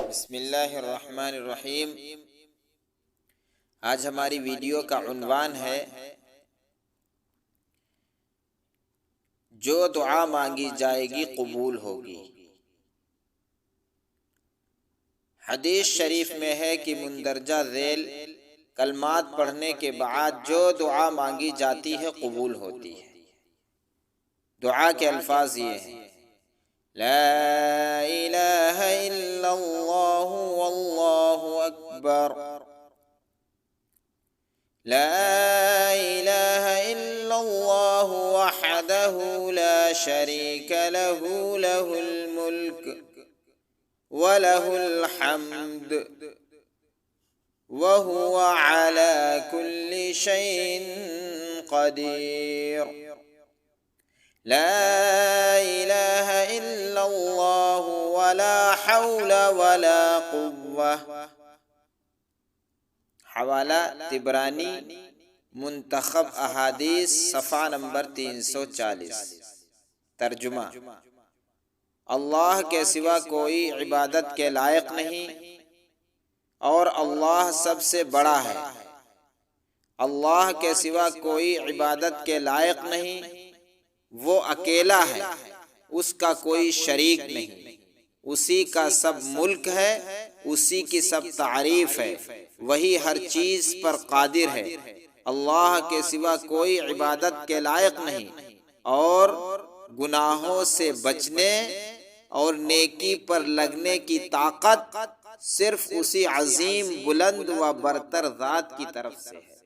بسم اللہ الرحمن الرحیم۔ آج ہماری ویڈیو کا عنوان ہے جو دعا مانگی جائے گی قبول ہوگی۔ حدیث شریف میں ہے کہ مندرجہ ذیل کلمات پڑھنے کے بعد جو دعا مانگی جاتی ہے قبول ہوتی ہے۔ دعا کے الفاظ یہ ہیں: لا الہ الا اللہ واللہ اکبر، لا الہ الا اللہ وحدہ لا شریک لہ، لہ الملک ولہ الحمد وہو علی کل شیء قدیر۔ لا الہ الا اللہ ولا حول ولا قوة۔ حوالہ طبرانی منتخب احادیث صفحہ نمبر 340۔ ترجمہ: اللہ کے سوا کوئی عبادت کے لائق نہیں اور اللہ سب سے بڑا ہے۔ اللہ کے سوا کوئی عبادت کے لائق نہیں، وہ اکیلا ہے، اس کا کوئی شریک نہیں، اسی کا سب ملک ہے، اسی کی سب تعریف ہے، وہی ہر چیز پر قادر ہے۔ اللہ کے سوا کوئی عبادت کے لائق نہیں اور گناہوں سے بچنے اور نیکی پر لگنے کی طاقت صرف اسی عظیم، بلند و برتر ذات کی طرف سے ہے۔